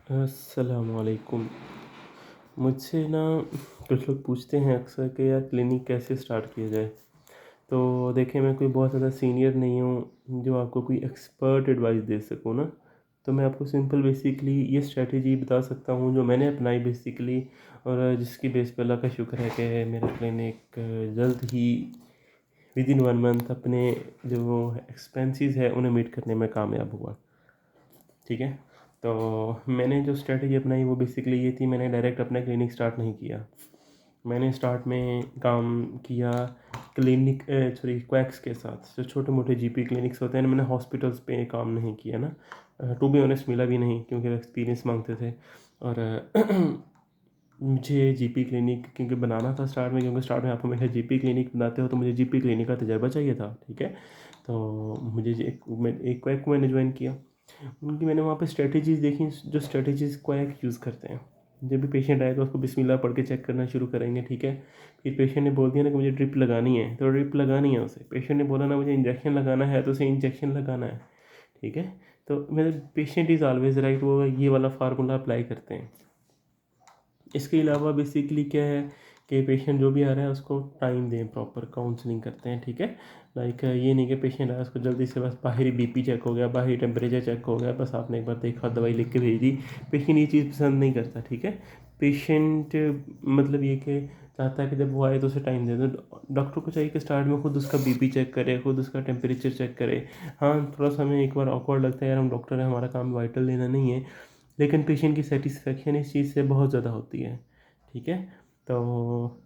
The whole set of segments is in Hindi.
अस्सलामुअलैकुम। मुझसे ना कुछ लोग पूछते हैं अक्सर कि यार क्लिनिक कैसे स्टार्ट किया जाए। तो देखिए, मैं कोई बहुत ज़्यादा सीनियर नहीं हूँ जो आपको कोई एक्सपर्ट एडवाइस दे सकूँ ना। तो मैं आपको सिंपल बेसिकली ये स्ट्रैटेजी बता सकता हूँ जो मैंने अपनाई बेसिकली, और जिसकी बेस पे अल्लाह का शुक्र है कि मेरा क्लिनिक जल्द ही विद इन 1 मंथ अपने जो एक्सपेंसेस है उन्हें मीट करने में कामयाब हुआ। ठीक है। तो मैंने जो स्ट्रेटजी अपनाई वो बेसिकली ये थी, मैंने डायरेक्ट अपना क्लिनिक स्टार्ट नहीं किया। मैंने स्टार्ट में काम किया क्लिनिक सॉरी क्वैक्स के साथ, जो छोटे मोटे जीपी क्लिनिक्स होते हैं ना। मैंने हॉस्पिटल्स पे काम नहीं किया ना, टू बी ऑनेस्ट मिला भी नहीं क्योंकि वो एक्सपीरियंस मांगते थे। और मुझे जीपी क्लिनिक क्योंकि बनाना था स्टार्ट में, क्योंकि स्टार्ट में आप हमेशा जीपी क्लिनिक बनाते हो, तो मुझे जीपी क्लिनिक का तजर्बा चाहिए था। ठीक है। तो मुझे एक क्वैक मैंने ज्वाइन किया। उनकी मैंने वहाँ पे स्ट्रेटजीज़ देखी, जो स्ट्रेटजीज़ क्वैक यूज़ करते हैं। जब भी पेशेंट आएगा उसको बिस्मिल्लाह पढ़ के चेक करना शुरू करेंगे। ठीक है। फिर पेशेंट ने बोल दिया ना कि मुझे ड्रिप लगानी है, तो ड्रिप लगानी है उसे। पेशेंट ने बोला ना मुझे इंजेक्शन लगाना है, तो उसे इंजेक्शन लगाना है। ठीक है। तो मेरे पेशेंट इज़ ऑलवेज राइट, वो ये वाला फार्मूला अप्लाई करते हैं। इसके अलावा बेसिकली क्या है कि पेशेंट जो भी आ रहा है उसको टाइम दें, प्रॉपर काउंसलिंग करते हैं। ठीक है। लाइक ये नहीं कि पेशेंट आया उसको जल्दी से बस बाहरी बीपी चेक हो गया, बाहरी टेम्परेचर चेक हो गया, बस आपने एक बार देखा दवाई लिख के भेज दी। पेशेंट ये चीज़ पसंद नहीं करता। ठीक है। पेशेंट मतलब ये कि चाहता है कि जब वो आए तो उसे टाइम दे दो। डॉक्टर को चाहिए कि स्टार्ट में खुद उसका बीपी चेक करे, खुद उसका टेम्परेचर चेक करे। हाँ, थोड़ा सा हमें एक बार ऑकवर्ड लगता है, यार हम डॉक्टर हैं, हमारा काम वाइटल लेना नहीं है, लेकिन पेशेंट की सेटिस्फेक्शन इस चीज़ से बहुत ज़्यादा होती है। ठीक है। तो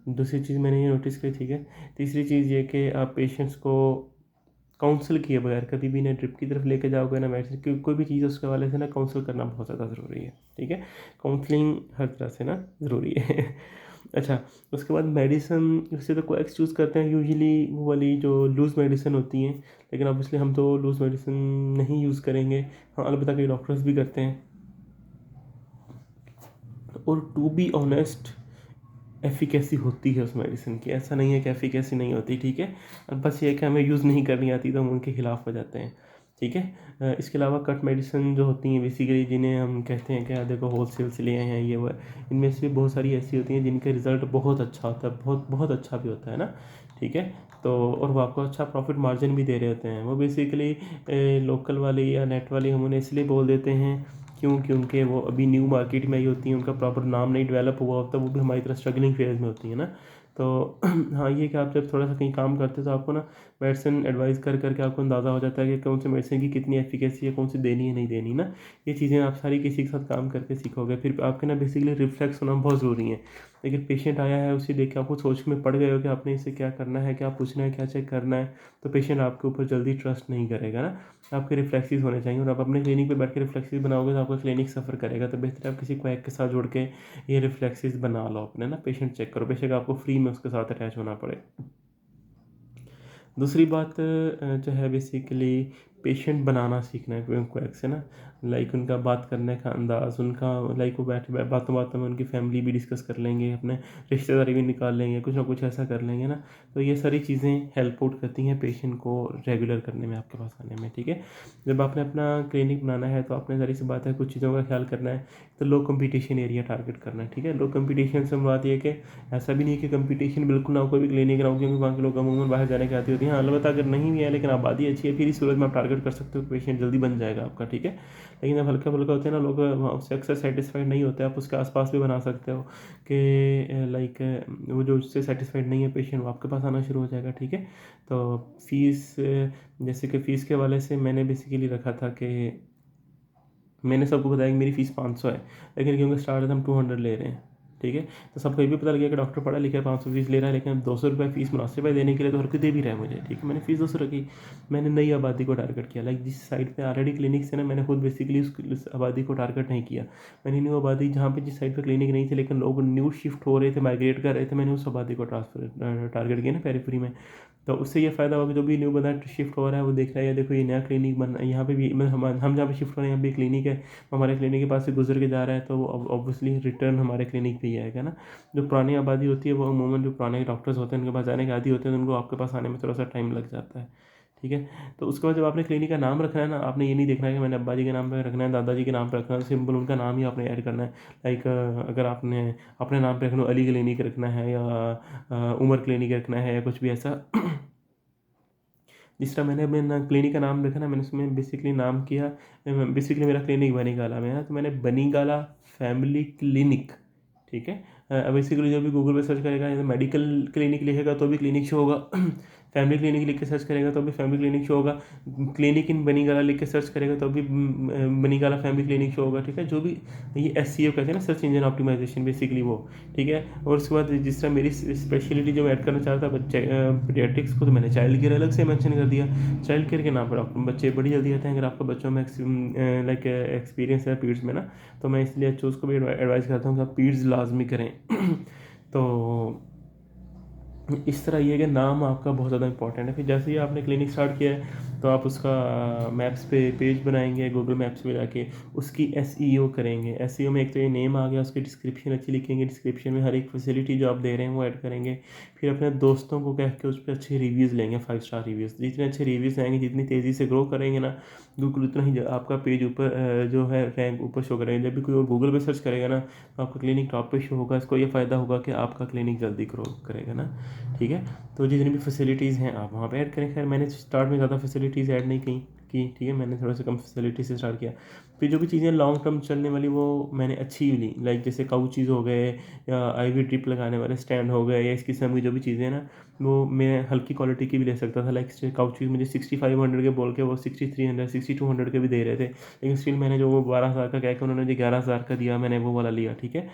दूसरी चीज़ मैंने ये नोटिस की। ठीक है। तीसरी चीज़ ये कि आप पेशेंट्स को काउंसल किए बगैर कभी भी ना ड्रिप की तरफ लेके जाओगे ना मेडिसिन की कोई भी चीज़ उसके वाले से ना काउंसल करना बहुत ज़्यादा ज़रूरी है। ठीक है। काउंसलिंग हर तरह से ना ज़रूरी है। अच्छा, उसके बाद मेडिसिन वैसे तो कोएक्स चूज़ करते हैं यूजुअली वो वाली जो लूज़ मेडिसिन होती हैं, लेकिन ऑब्वियसली हम तो लूज़ मेडिसिन नहीं यूज़ करेंगे। हाँ, अलबत्ता कई डॉक्टर्स भी करते हैं। और टू बी ऑनेस्ट एफिकेसी होती है उस मेडिसिन की, ऐसा नहीं है कि एफिकेसी नहीं होती। ठीक है। और बस ये है कि हमें यूज़ नहीं करनी आती तो हम उनके खिलाफ हो जाते हैं। ठीक है। इसके अलावा कट मेडिसिन जो होती हैं बेसिकली, जिन्हें हम कहते हैं कि यार देखो होलसेल से ले आए हैं ये वो, इनमें से बहुत सारी ऐसी होती हैं जिनका रिज़ल्ट बहुत अच्छा होता है, बहुत बहुत अच्छा भी होता है ना। ठीक है। तो और वो आपको अच्छा प्रॉफिट मार्जिन भी दे रहे होते हैं। वो बेसिकली लोकल वाले या नेट वाले हम उन्हें इसलिए बोल देते हैं क्योंकि वो अभी न्यू मार्केट में आई होती हैं, उनका प्रॉपर नाम नहीं डेवलप हुआ होता, वो भी हमारी तरह स्ट्रगलिंग फेज में होती है ना। तो हाँ, ये कि आप जब थोड़ा सा कहीं काम करते हो तो आपको ना मेडिसिन एडवाइस कर करके आपको अंदाज़ा हो जाता है कि कौन सी मेडिसिन की कितनी एफिकेसी है, कौन सी देनी है नहीं देनी ना। ये चीज़ें आप सारी किसी के साथ काम करके सीखोगे, फिर आपके ना बेसिकली रिफ्लेक्स होना बहुत ज़रूरी है। लेकिन पेशेंट आया है उसे देख के आपको सोच में पड़ गए हो कि आपने इसे क्या करना है, क्या पूछना है, क्या चेक करना है, तो पेशेंट आपके ऊपर जल्दी ट्रस्ट नहीं करेगा ना। आपके रिफ्लेक्सेस होने चाहिए, और आप अपने क्लिनिक पे बैठ के रिफ्लेक्सेस बनाओगे तो आपका क्लिनिक सफ़र करेगा। तो बेहतर है आप किसी क्वैक के साथ जुड़ के ये रिफ्लेक्सेस बना लो अपने ना, पेशेंट चेक करो, बेशक आपको फ्री में उसके साथ अटैच होना पड़े। दूसरी बात जो है बेसिकली पेशेंट बनाना सीखना है क्वैक से ना। लाइक उनका बात करने का अंदाज़, उनका लाइक वो बैठे बातों बातों में उनकी फैमिली भी डिस्कस कर लेंगे, अपने रिश्तेदारी भी निकाल लेंगे, कुछ ना कुछ ऐसा कर लेंगे ना। तो ये सारी चीज़ें हेल्प आउट करती हैं पेशेंट को रेगुलर करने में, आपके पास आने में। ठीक है। जब आपने अपना क्लिनिक बनाना है तो आपने ज़ाहिर सी बात है कुछ चीज़ों का ख्याल करना है। तो लो कंपटीशन एरिया टारगेट करना है। ठीक है। लो कंपटीशन से बात ये है कि ऐसा भी नहीं है कि कंपटीशन बिल्कुल ना हो, कोई भी क्लिनिक ना हो, क्योंकि वहाँ के लोग अमूमन बाहर जाने की आती होती हैं। हाँ, अलबत्ता अगर नहीं भी है लेकिन आबादी अच्छी है, फिर इस सूरत में आप टारगेट कर सकते हो, पेशेंट जल्दी बन जाएगा आपका। ठीक है। लेकिन जब हल्का फुल्का होते हैं ना लोग, वहाँ उससे अक्सर सेटिस्फाइड नहीं होते, आप उसके आसपास भी बना सकते हो कि लाइक वो जो उससे सेटिस्फाइड नहीं है पेशेंट, वो आपके पास आना शुरू हो जाएगा। ठीक है। तो फीस, जैसे कि फ़ीस के हवाले से मैंने बेसिकली रखा था कि मैंने सबको बताया कि मेरी फ़ीस 500 है, लेकिन क्योंकि स्टार्ट हम 200 ले रहे हैं। ठीक है। तो सबको ये भी पता लग गया कि डॉक्टर पढ़ा लिखा है, 500 फीस ले रहा है, लेकिन अब 200 रुपये फ़ीस मुनासिब है देने के लिए, तो हर कोई दे भी रहा है मुझे। ठीक है। मैंने फ़ीस 200 रखी। मैंने नई आबादी को टारगेट किया, लाइक जिस साइड पे ऑलरेडी क्लिनिक्स है ना, मैंने खुद बेसिकली उस आबादी को टारगेट नहीं किया। मैंने न्यू आबादी, जहाँ पे जिस साइड पे क्लिनिक नहीं थी लेकिन लोग न्यू शिफ्ट हो रहे थे, माइग्रेट कर रहे थे, मैंने उस आबादी को ट्रांसफर टारगेट किया ना पेरिफेरी में। तो उससे ये फ़ायदा होगा, जो भी न्यू बंदा शिफ्ट हो रहा है वो देख रहा है, या देखो ये नया क्लिनिक बन रहा है, यहाँ पे भी मतलब हम जहाँ पे शिफ्ट हो रहे हैं यहाँ पे क्लिनिक है, हमारे क्लिनिक के पास से गुजर के जा रहा है, तो वो ऑब्वियसली रिटर्न हमारे क्लिनिक पे ही आएगा ना। जो पुरानी आबादी होती है वो अमूमन जो पुराने डॉक्टर्स होते हैं उनके पास जाने के आदी होते हैं, तो उनको आपके पास आने में थोड़ा सा टाइम लग जाता है। ठीक है। तो उसके बाद जब आपने क्लिनिक का नाम रखना है ना, आपने ये नहीं देखना है कि मैंने अब्बा जी के नाम पे रखना है, दादाजी के नाम पे रखना है, सिंपल उनका नाम ही आपने ऐड करना है। लाइक अगर आपने अपने नाम पे रखना, अली क्लिनिक रखना है या उमर क्लिनिक रखना है या कुछ भी ऐसा। जिस तरह मैंने अपने ना क्लिनिक का नाम रखा ना, मैंने उसमें बेसिकली नाम किया, बेसिकली मेरा क्लिनिक बनीगाला में है, तो मैंने बनीगाला फैमिली क्लिनिक, ठीक है। बेसिकली जो भी गूगल पे सर्च करेगा, या मेडिकल क्लिनिक लिखेगा तो भी क्लिनिक शो होगा। फैमिली क्लिनिक लिख के सर्च करेगा तो भी फैमिली क्लिनिक शो होगा। क्लिनिक इन बनीगाला लिख के सर्च करेगा तो भी बनीगाला फैमिली क्लिनिक शो होगा, ठीक है। जो भी ये SEO कहते हैं ना, सर्च इंजन ऑप्टिमाइजेशन, बेसिकली वो, ठीक है। और उसके बाद जिस तरह मेरी स्पेशलिटी जो मैं ऐड करना चाहता था बच्चे पीडियाट्रिक्स को, तो मैंने चाइल्ड केयर अलग से मेंशन कर दिया। चाइल्ड केयर के नाम पर आपको बच्चे बड़ी जल्दी आते हैं। अगर आपका बच्चों में लाइक एक्सपीरियंस है पीड्स में ना, तो मैं इसलिए एचओज को भी एडवाइस करता हूँ कि आप पीड्स लाजमी करें। तो इस तरह ये है कि नाम आपका बहुत ज़्यादा इंपॉर्टेंट है। फिर जैसे ही आपने क्लिनिक स्टार्ट किया है, तो आप उसका मैप्स पे पेज बनाएंगे, गूगल मैप्स पे जाके उसकी SEO करेंगे। SEO में एक तो ये नेम आ गया, उसकी डिस्क्रिप्शन अच्छी लिखेंगे, डिस्क्रिप्शन में हर एक फैसिलिटी जो आप दे रहे हैं वो ऐड करेंगे। फिर अपने दोस्तों को कह के उस पर अच्छे रिव्यूज़ लेंगे, 5 स्टार रिव्यूज़। जितने अच्छे रिव्यूज़ आएंगे, जितनी तेज़ी से ग्रो करेंगे ना गूगल, उतना ही आपका पेज ऊपर जो है रैंक ऊपर शो करेंगे। जब भी कोई और गूगल पे सर्च करेगा ना, तो आपका क्लिनिक टॉप पे शो होगा। इसको ये फ़ायदा होगा कि आपका क्लिनिक जल्दी ग्रो करेगा ना, ठीक है। तो जितनी भी फैसिलिटीज़ हैं आप वहाँ पे ऐड करें। खैर मैंने स्टार्ट में ज़्यादा फैसिलिटीज़ ऐड नहीं की, ठीक है। मैंने थोड़ा सा कम फैसिलिटी से स्टार्ट किया। फिर जो भी चीज़ें लॉन्ग टर्म चलने वाली वो मैंने अच्छी ली, लाइक जैसे काउचीज़ हो गए, या IV ड्रिप लगाने वाले स्टैंड हो गए, या इस किस्म की जो भी चीज़ें ना, वो मैं हल्की क्वालिटी की भी ले सकता था। लाइक काउचीज़ मुझे 6500 के बोल के वो 6300 6200 के भी दे रहे थे, लेकिन स्टिल मैंने जो वो 12,000 का कह के उन्होंने मुझे 11,000 का दिया, मैंने वो वाला लिया, ठीक है।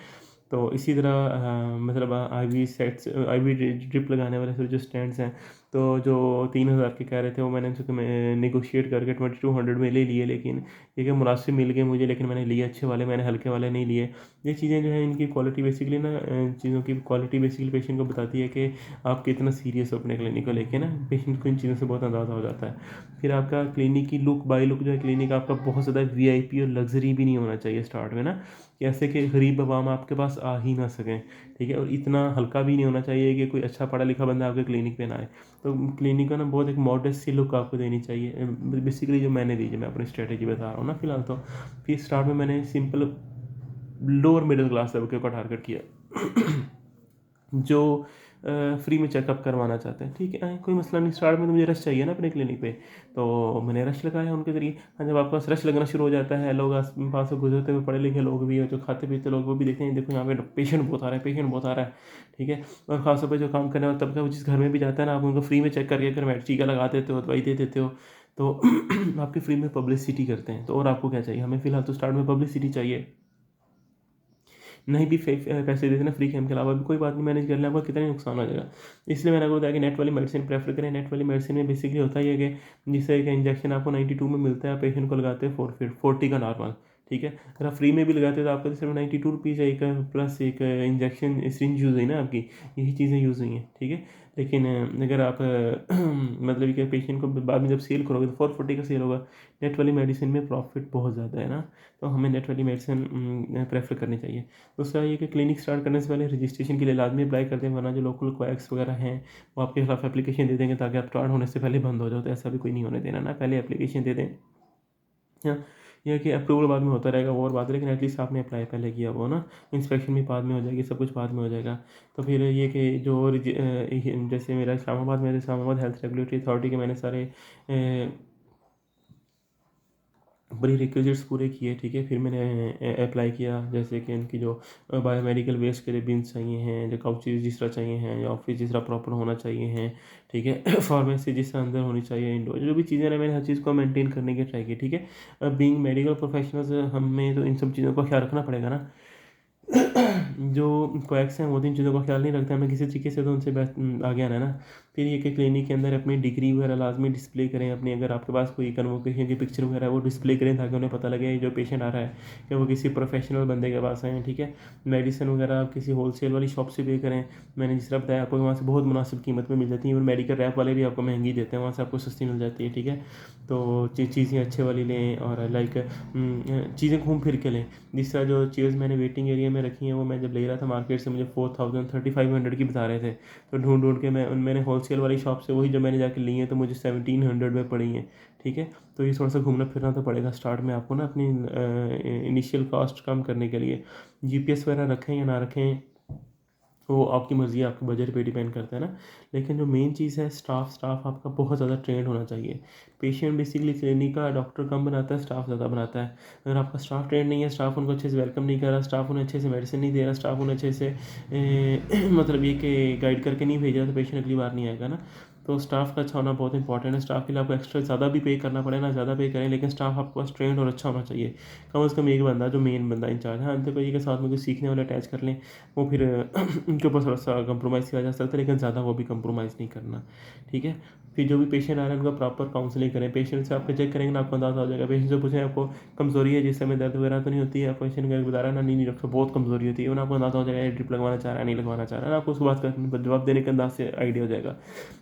तो इसी तरह मतलब IV सेट्स, IV ड्रिप लगाने वाले फिर जो स्टैंड्स हैं, तो जो 3,000 के कह रहे थे वो मैंने उनसे नेगोशिएट करके 2200 में ले लिए। लेकिन ये क्या मुनासिब मिल गए मुझे, लेकिन मैंने लिए अच्छे वाले, मैंने हल्के वाले नहीं लिए। ये चीज़ें जो है इनकी क्वालिटी बेसिकली ना, चीज़ों की क्वालिटी बेसिकली पेशेंट को बताती है कि आप कितना सीरियस हो अपने क्लिनिक को लेके ना। पेशेंट को इन चीज़ों से बहुत अंदाज़ा हो जाता है। फिर आपका क्लिनिक की लुक बाई लुक जो है, क्लिनिक आपका बहुत ज़्यादा VIP और लग्जरी भी नहीं होना चाहिए स्टार्ट में ना, कि ऐसे कि गरीब आवाम आपके पास आ ही ना सकें, ठीक है। और इतना हल्का भी नहीं होना चाहिए कि कोई अच्छा पढ़ा लिखा बंदा आपके क्लिनिक पे ना आए। तो क्लिनिक का ना बहुत एक मॉडेस्ट सी लुक आपको देनी चाहिए। बेसिकली जो मैंने दी, जो मैं अपनी स्ट्रेटेजी बता रहा हूँ ना फिलहाल, तो फिर स्टार्ट में मैंने सिंपल लोअर मिडिल क्लास तबके को टारगेट किया, जो फ्री में चेकअप करवाना चाहते हैं, ठीक है। कोई मसला नहीं, स्टार्ट में तो मुझे रश चाहिए ना अपने क्लिनिक पे, तो मैंने रश लगाया उनके ज़रिए। हाँ, जब आपके पास रश लगना शुरू हो जाता है, लोग आस पास से गुजरते हुए पढ़े लिखे लोग भी, और जो खाते पीते लोग वो भी देखते हैं, देखो यहाँ पे पेशेंट बहुत आ रहा है, पेशेंट बहुत आ रहा है, ठीक है। और ख़ासतौर पर जो काम करने वाला तबका, वो जिस घर में भी जाता है ना, आप उनको फ्री में चेक करके अगर टीका लगा देते हो, दवाई दे देते हो, तो आपकी फ्री में पब्लिसिटी करते हैं। तो और आपको क्या चाहिए, हमें फ़िलहाल तो स्टार्ट में पब्लिसिटी चाहिए। नहीं भी पैसे देते ना फ्री कैम के अलावा भी, कोई बात नहीं, मैनेज कर लें, आपका कितना ही नुकसान हो जाएगा। इसलिए मैंने आपको बताया कि नेट वाली मेडिसिन प्रेफर करें। नेट वाली मेडिसिन में बेसिकली होता ही है कि जिससे एक इंजेक्शन आपको 92 में मिलता है, आप पेशेंट को लगाते हैं 40 का नॉर्मल, ठीक है। अगर आप फ्री में भी लगाते हो तो आपका सिर्फ 92 रुपीज़ एक प्लस एक इंजेक्शन सिरिंज यूज़ हुई ना आपकी, यही चीज़ें यूज़ हुई हैं, ठीक है। लेकिन अगर आप मतलब कि पेशेंट को बाद में जब सेल करोगे तो 440 का सेल होगा। नेट वाली मेडिसिन में प्रॉफिट बहुत ज़्यादा है ना, तो हमें नेट वाली मेडिसिन प्रेफर करनी चाहिए। दूसरा ये कि क्लिनिक स्टार्ट करने से पहले रजिस्ट्रेशन के लिए लाजमी अप्लाई कर दें, वरना जो लोकल क्वैक्स वगैरह हैं वो आपके खिलाफ एप्लीकेशन दे देंगे ताकि आप स्टार्ट होने से पहले बंद हो जाओ। तो ऐसा भी कोई नहीं होने देना ना, पहले एप्लीकेशन दे दें। हाँ, यह कि अप्रूवल बाद में होता रहेगा वो और बात है, लेकिन एटलीस्ट आपने अप्लाई पहले किया वो ना, इंस्पेक्शन भी बाद में हो जाएगी, सब कुछ बाद में हो जाएगा। तो फिर ये कि जो जैसे मेरा इस्लामाबाद में, इस्लामाबाद हेल्थ रेगुलेटरी अथॉरिटी के मैंने सारे बड़ी रिक्विजिट्स पूरे किए, ठीक है। फिर मैंने अप्लाई किया, जैसे कि इनकी जो बायोमेडिकल वेस्ट के लिए बिन्स चाहिए हैं, जो काउचेज जिस तरह चाहिए हैं, या ऑफिस जिस तरह प्रॉपर होना चाहिए हैं, ठीक है। फार्मेसी जिस तरह अंदर होनी चाहिए, इंडोर जो भी चीज़ें ना, मैंने हर चीज़ को मेंटेन करने की ट्राई की, ठीक है। बीइंग मेडिकल प्रोफेशनल्स हमें तो इन सब चीज़ों का ख्याल रखना पड़ेगा ना। जो कोएक्स हैं वो तो इन चीज़ों का ख्याल नहीं रखते, हमें किसी तरीके से तो उनसे आगे आना है ना। फिर ये कि क्लिनिक के अंदर अपनी डिग्री वगैरह लाजमी डिस्प्ले करें अपनी, अगर आपके पास कोई कन्वोकेशन की पिक्चर वगैरह है वो डिस्प्ले करें, ताकि उन्हें पता लगे जो पेशेंट आ रहा है कि वो किसी प्रोफेशनल बंदे के पास आए हैं, ठीक है। मेडिसिन वगैरह आप किसी होलसेल वाली शॉप से पे करें। मैंने जिस तरह बताया आपको, वहाँ से बहुत मुनासिब कीमत में मिल जाती है। और मेडिकल रैप वाले भी आपको महंगी देते हैं, वहाँ से आपको सस्ती मिल जाती है, ठीक है। तो चीज़ें अच्छे वाली लें, और लाइक चीज़ें घूम फिर के लें। जिस तरह जो चेयर्स मैंने वेटिंग एरिया में रखी हैं वो मैं जब ले रहा था मार्केट से मुझे 4000 3500 की बता रहे थे। तो ढूंढ के मैंने होलसेल वाली शॉप से वही जब मैंने जाके ली हैं तो मुझे 1700 में पड़ी हैं। ठीक है, तो ये थोड़ा सा घूमना फिरना तो पड़ेगा स्टार्ट में आपको ना, अपनी इनिशियल कॉस्ट कम करने के लिए। जीपीएस वगैरह रखें या ना रखें वो आपकी मर्ज़ी है, आपके बजट पे डिपेंड करता है ना। लेकिन जो मेन चीज़ है, स्टाफ आपका बहुत ज़्यादा ट्रेंड होना चाहिए। पेशेंट बेसिकली क्लिनिक का डॉक्टर कम बनाता है, स्टाफ ज़्यादा बनाता है। अगर आपका स्टाफ ट्रेंड नहीं है, स्टाफ उनको अच्छे से वेलकम नहीं कर रहा, स्टाफ उन्हें अच्छे से मेडिसिन नहीं दे रहा, स्टाफ उन्हें अच्छे से मतलब ये कि गाइड करके नहीं भेज रहा, तो पेशेंट अगली बार नहीं आएगा ना। तो स्टाफ का अच्छा होना बहुत इंपॉर्टेंट है। स्टाफ के लिए आपको एक्स्ट्रा ज़्यादा भी पे करना पड़े ना, ज़्यादा पे करें, लेकिन स्टाफ आपके पास ट्रेंड और अच्छा होना चाहिए। कम से कम एक बंदा जो मेन बंदा इंचार्ज है, अंत कोई के साथ में कोई सीखने वाले अटैच कर लें, वो फिर उनके ऊपर थोड़ा सा कंप्रोमाइज़ किया जा सकता है, लेकिन ज़्यादा वो भी कंप्रोमाइज़ नहीं करना। ठीक है, फिर जो भी पेशेंट आ रहे हैं उनका प्रॉपर काउंसलिंग करें। पेशेंट से आपको चेक करेंगे ना, आपको अंदाज़ा हो जाएगा। पेशेंट से पूछें आपको कमज़ोरी है, जिस समय दर्द वगैरह तो नहीं होती है, पेशेंट का बता रहा है ना, नहीं डॉक्टर बहुत कमज़ोरी होती है, उन्हें आपको अंदाज़ा हो जाएगा ड्रिप लगवाना चाह रहा है नहीं लगवाना चाह रहा है ना, आपको उसको बात करने जवाब देने के अंदाज से आइडिया हो जाएगा।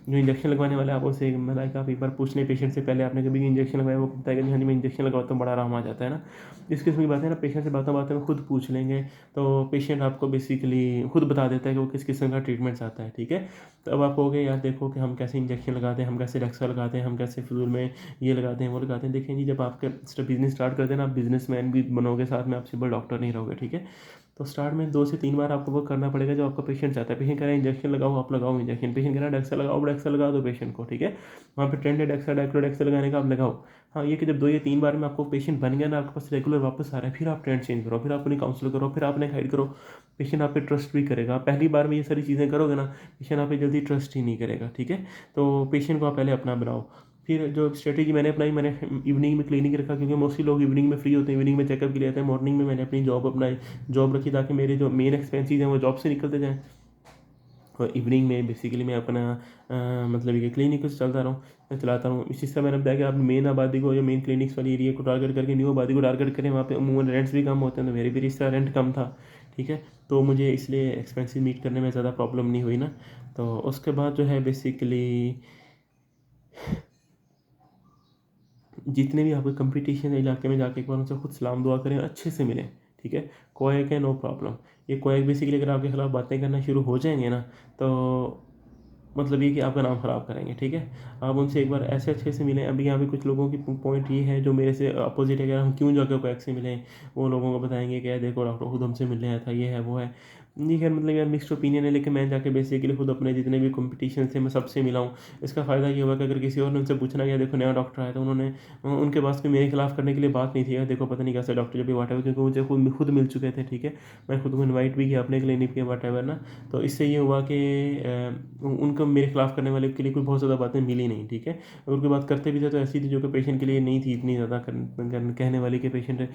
जो इंजेक्शन लगवाने वाले आप उससे मतलब आप एक बार पूछ लें पेशेंट से, पहले आपने कभी इंजेक्शन लगवाया, वो बताएगा जी हाँ जी मैं इंजेक्शन लगवाता हूँ, बड़ा आराम आ जाता है ना। इस किस्म की बातें ना पेशेंट से बातें बातें में खुद पूछ लेंगे, तो पेशेंट आपको बेसिकली खुद बता देता है कि वो किस किस्म का ट्रीटमेंट चाहता है। ठीक है, तो अब आप कहोगे यार देखो कि हम कैसे इंजेक्शन लगाते हैं, हम कैसे रक्सा लगाते हैं, हम कैसे फिजूल में ये लगाते हैं वो लगाते हैं। देखें जी, जब आपके बिजनेस स्टार्ट करते हैं ना, आप बिजनेसमैन भी बनोगे, साथ में आप सिंपल डॉक्टर नहीं रहोगे। ठीक है, तो स्टार्ट में 2 से 3 बार आपको वो करना पड़ेगा जो आपका पेशेंट चाहता है। पेशेंट कह रहा है इंजेक्शन लगाओ, आप लगाओ इंजेक्शन। पेशेंट कह रहा है डेक्सा लगाओ, डेक्सा लगा दो पेशेंट को। ठीक है, वहाँ पे ट्रेंड है डेक्सा डाइक्लोडेक्सा लगाने का, आप लगाओ। हाँ, ये कि जब 2 या 3 बार में आपको पेशेंट बन गया ना, आपके पास रेगुलर वापस आ रहा है, फिर आप ट्रेंड चेंज करो, फिर आप उन्हें काउंसिल करो, फिर आपने गाइड करो। पेशेंट आप पे ट्रस्ट भी करेगा। पहली बार में ये सारी चीज़ें करोगे ना, पेशेंट आप पे जल्दी ट्रस्ट ही नहीं करेगा। ठीक है, तो पेशेंट को आप पहले अपना बनाओ। फिर जो स्ट्रेटेजी मैंने अपनाई, मैंने इवनिंग में क्लिनिक रखा, क्योंकि मोस्टली लोग इवनिंग में फ्री होते हैं, इवनिंग में चेकअप के लिए आते हैं। मॉर्निंग में मैंने अपनी जॉब अपनाई, जॉब रखी, ताकि मेरे जो मेन एक्सपेंसेस हैं वो जॉब से निकलते जाएँ। और इवनिंग में बेसिकली मैं अपना मतलब ये क्लिनिक को चलता रहूँ, मैं चलाता रहूँ। इसी से मैंने बताया कि आप मेन आबादी को या मेन क्लिनिक्स वाली एरिया को टारगेट करके न्यू आबादी को टारगेट करें, वहाँ पे अमूमन रेंट्स भी कम होते हैं, तो मेरे भी इस तरह रेंट कम था। ठीक है, तो मुझे इसलिए एक्सपेंसेस मीट करने में ज़्यादा प्रॉब्लम नहीं हुई ना। तो उसके बाद जो है बेसिकली जितने भी आपके कंपटीशन इलाके में जाके एक बार उनसे खुद सलाम दुआ करें, अच्छे से मिलें। ठीक है, कोई है नो प्रॉब्लम। ये कोई बेसिकली अगर आपके खिलाफ बातें करना शुरू हो जाएंगे ना, तो मतलब ये कि आपका नाम ख़राब करेंगे। ठीक है, आप उनसे एक बार ऐसे अच्छे से मिलें। अभी यहाँ पे कुछ लोगों की पॉइंट ये है जो मेरे से अपोजिट है कि हम क्यों जाकर कोई से मिलें, वो लोगों को बताएंगे कि यार देखो डॉक्टर खुद हमसे मिलने आया था, ये है वो है। नहीं खैर, मतलब यार मिक्स्ड ओपिनियन है, लेकिन मैं जाके बेसिकली खुद अपने जितने भी कंपटीशन थे मैं सबसे मिला हूँ। इसका फ़ायदा ये हुआ कि अगर किसी और ने उनसे पूछना गया देखो नया डॉक्टर आया, तो उन्होंने उनके पास भी मेरे खिलाफ करने के लिए बात नहीं थी यार देखो पता नहीं कैसे डॉक्टर जब भी वाट एवर, क्योंकि मुझे खुद मिल चुके थे। ठीक है, मैं खुद को इन्वाइट भी किया अपने क्लिनिक पे वाट एवर ना। तो इससे ये हुआ कि उनको मेरे खिलाफ करने वाले के लिए कोई बहुत ज़्यादा बातें मिली नहीं। ठीक है, अगर कोई बात करते भी थे तो ऐसी थी जो कि पेशेंट के लिए नहीं थी इतनी ज़्यादा कहने वाली कि पेशेंट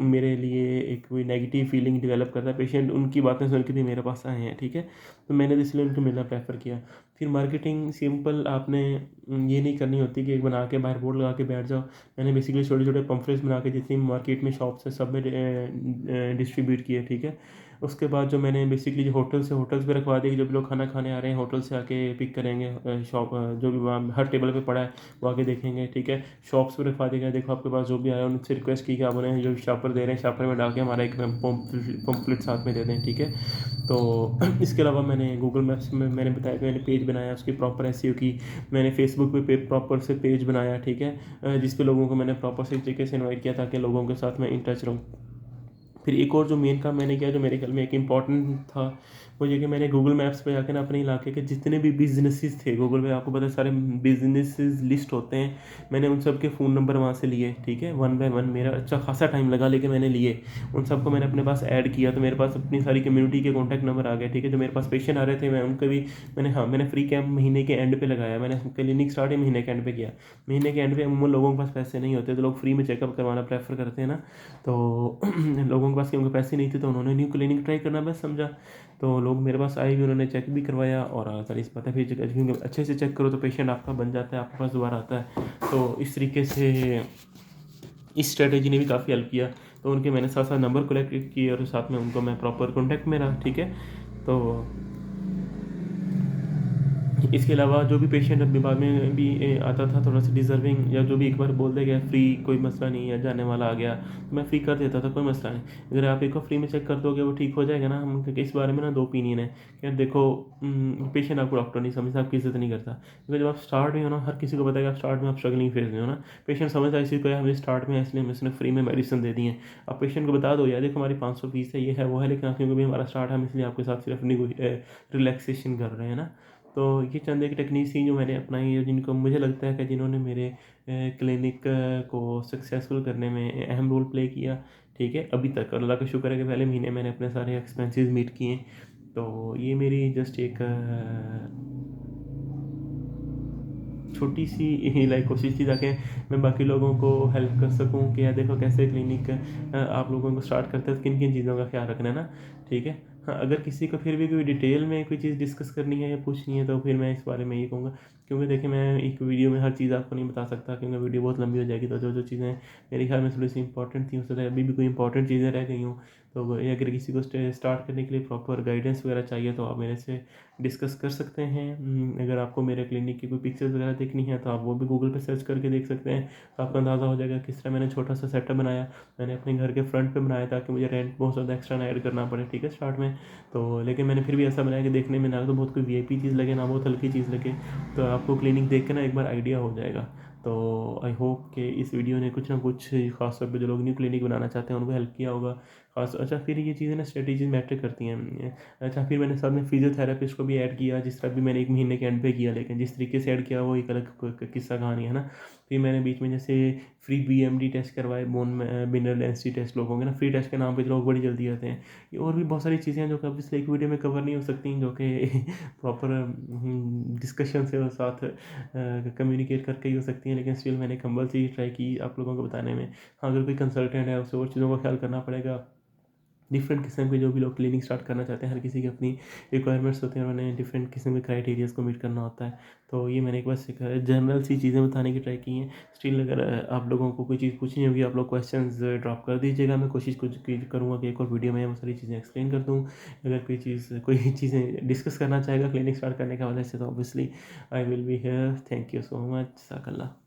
मेरे लिए एक कोई नेगेटिव फीलिंग डेवलप करता है। पेशेंट उनकी बातें सुन के भी मेरे पास आए हैं। ठीक है, तो मैंने तो इसलिए उनको मिलना प्रेफर किया। फिर मार्केटिंग सिंपल, आपने ये नहीं करनी होती कि एक बना के बाहर बोर्ड लगा के बैठ जाओ। मैंने बेसिकली छोटे छोटे पम्फलेट्स बना के जितनी मार्केट में शॉप्स है सब में डिस्ट्रीब्यूट किए। ठीक है, उसके बाद जो मैंने बेसिकली जो होटल्स पे रखवा दिए कि जो भी लोग खाना खाने आ रहे हैं होटल से आके पिक करेंगे, शॉप जो भी वहाँ हर टेबल पे पड़ा है वो आके देखेंगे। ठीक है, शॉप्स पे रखवा दिया देखो आपके पास जो भी आया उनसे रिक्वेस्ट की कि आप उन्हें जो शापर दे रहे हैं शापर में डाल के हमारा एक पम्फलेट साथ में दे दें। ठीक है, तो इसके अलावा मैंने गूगल मैप्स में मैंने बताया कि मैंने पेज बनाया उसकी प्रॉपर एसईओ की। मैंने फेसबुक पे प्रॉपर से पेज बनाया। ठीक है, जिस पे लोगों को मैंने प्रॉपर से तरीके से इन्वाइट किया ताकि लोगों के साथ मैं इन टच रहूँ। फिर एक और जो मेन काम मैंने किया जो मेरे ख्याल में एक इम्पॉर्टेंट था, वो ये कि मैंने गूगल मैप्स पे जाकर ना अपने इलाके के जितने भी बिजनेसेस थे, गूगल पे आपको पता है सारे बिजनेसेस लिस्ट होते हैं, मैंने उन सब के फ़ोन नंबर वहाँ से लिए। ठीक है, वन बाय वन मेरा अच्छा खासा टाइम लगा लेकिन मैंने लिए। उन सबको मैंने अपने पास ऐड किया, तो मेरे पास अपनी सारी कम्युनिटी के कॉन्टैक्ट नंबर आ गए। ठीक है, जो मेरे पास पेशेंट आ रहे थे मैं उनके भी मैंने फ्री कैंप महीने के एंड पे लगाया। मैंने क्लिनिक स्टार्ट ही महीने के एंड पे किया। महीने के एंड पे अमूमन लोगों के पास पैसे नहीं होते, तो लोग फ्री में चेकअप करवाना प्रेफर करते हैं ना। तो लोगों के पास क्योंकि पैसे नहीं थे तो उन्होंने न्यू क्लिनिक ट्राई करना बेस्ट समझा। तो लोग मेरे पास आए भी, उन्होंने चेक भी करवाया और सर इस पता फिर क्योंकि अच्छे से चेक करो तो पेशेंट आपका बन जाता है, आपके पास दोबारा आता है। तो इस तरीके से इस स्ट्रेटेजी ने भी काफ़ी हेल्प किया। तो उनके मैंने साथ साथ नंबर कलेक्ट किए और साथ में उनको मैं प्रॉपर कॉन्टैक्ट में रहा। ठीक है, तो इसके अलावा जो भी पेशेंट अभी बाद में भी आता था थोड़ा सा डिज़र्विंग, या जो भी एक बार बोल दे गया फ्री, कोई मसला नहीं है, जाने वाला आ गया, तो मैं फ्री कर देता था, कोई मसला नहीं। अगर आप एक को फ्री में चेक कर दोगे वो ठीक हो जाएगा ना। हम इस बारे में ना दो ओपिनियन है कि यार देखो, पेशेंट आपको डॉक्टर नहीं समझता, आपकी इज्जत नहीं करता, क्योंकि जब आप स्टार्ट में हो ना, हर किसी को बताएगा आप स्टार्ट में आप स्ट्रगलिंग फेज में हो ना, पेशेंट समझता है इसी को, हमें स्टार्ट में है इसलिए हमें इसने फ्री में मेडिसिन दे दी है। आप पेशेंट को बता दो यार देखो हमारी 500 फीस है, ये है वो है, लेकिन आप क्योंकि भी हमारा स्टार्ट है, हम इसलिए आपके साथ सिर्फ रिलैक्सेशन कर रहे हैं ना। तो ये चंद एक टेक्निक्स थी जो मैंने अपनाई है, जिनको मुझे लगता है कि जिन्होंने मेरे क्लिनिक को सक्सेसफुल करने में अहम रोल प्ले किया। ठीक है, अभी तक अल्लाह का शुक्र है कि पहले महीने मैंने अपने सारे एक्सपेंसेस मीट किए। तो ये मेरी जस्ट एक छोटी सी लाइक कोशिश थी, ताकि मैं बाकी लोगों को हेल्प कर सकूं कि यार देखो कैसे क्लिनिक आप लोगों को स्टार्ट करते हैं, किन किन चीज़ों का ख्याल रखना है ना। ठीक है, हाँ, अगर किसी को फिर भी कोई डिटेल में कोई चीज़ डिस्कस करनी है या पूछनी है, तो फिर मैं इस बारे में ये कहूँगा, क्योंकि देखिए मैं एक वीडियो में हर चीज़ आपको नहीं बता सकता, क्योंकि वीडियो बहुत लंबी हो जाएगी। तो जो जो चीज़ें मेरे ख्याल में थोड़ी सी इंपॉर्टेंट थी, उससे अभी भी कोई इंपॉर्टेंट चीज़ें रह गई हूँ, तो अगर किसी को स्टार्ट करने के लिए प्रॉपर गाइडेंस वगैरह चाहिए तो आप मेरे से डिस्कस कर सकते हैं। अगर आपको मेरे क्लिनिक की कोई पिक्चर्स वगैरह देखनी है तो आप वो भी गूगल पे सर्च करके देख सकते हैं, तो आपको अंदाज़ा हो जाएगा किस तरह मैंने छोटा सा सेटअप बनाया। मैंने अपने घर के फ्रंट पे बनाया ताकि मुझे रेंट बहुत ज़्यादा एक्स्ट्रा ना ऐड करना पड़े, ठीक है, स्टार्ट में। तो लेकिन मैंने फिर भी ऐसा बनाया कि देखने में ना तो बहुत कोई वीआईपी चीज़ लगे, ना बहुत हल्की चीज़ लगे, तो आपको क्लिनिक देख के ना एक बार आइडिया हो जाएगा। तो आई होप कि इस वीडियो ने कुछ ना कुछ खास तौर पे जो लोग न्यू क्लिनिक बनाना चाहते हैं उनको हेल्प किया होगा। खास अच्छा, फिर ये चीज़ें ना स्ट्रेटेजी मैटर करती हैं। अच्छा, फिर मैंने साथ में फिजियोथेरेपिस्ट को भी ऐड किया, जिस तरह भी मैंने एक महीने के एंड पे किया, लेकिन जिस तरीके से ऐड किया वो एक अलग किस्सा कहानी है ना। फिर मैंने बीच में जैसे फ्री बीएमडी टेस्ट करवाए, बोन मिनरल डेंसिटी टेस्ट, लोग होंगे ना फ्री टेस्ट के नाम पे जो लोग बड़ी जल्दी आते हैं। ये और भी बहुत सारी चीज़ें हैं जो कि अब एक वीडियो में कवर नहीं हो सकती, जो कि प्रॉपर डिस्कशन से और साथ कम्युनिकेट करके ही हो सकती हैं, लेकिन स्टिल मैंने कंबल से ही ट्राई की आप लोगों को बताने में। हाँ, अगर कोई कंसल्टेंट है उसे और चीज़ों का ख्याल करना पड़ेगा। डिफरेंट किस्म के जो भी लोग क्लिनिक स्टार्ट करना चाहते हैं, हर किसी की अपनी रिक्वायरमेंट्स होती हैं और उन्हें डिफरेंट किस्म के क्राइटेरियाज़ को मीट करना होता है। तो ये मैंने एक बार सिखा जनरल सी चीज़ें बताने की ट्राई की हैं। स्टिल अगर आप लोगों को कोई चीज़ पूछनी होगी, आप लोग क्वेश्चंस ड्रॉप कर दीजिएगा, मैं कोशिश कुछ करूँगा कि एक और वीडियो में वो सारी चीज़ें एक्सप्लेन कर दूँ। अगर कोई चीज़ें डिस्कस करना चाहेगा क्लिनिक स्टार्ट करने के हवाले से, तो obviously I will be here. Thank you so much. जज़ाकल्लाह।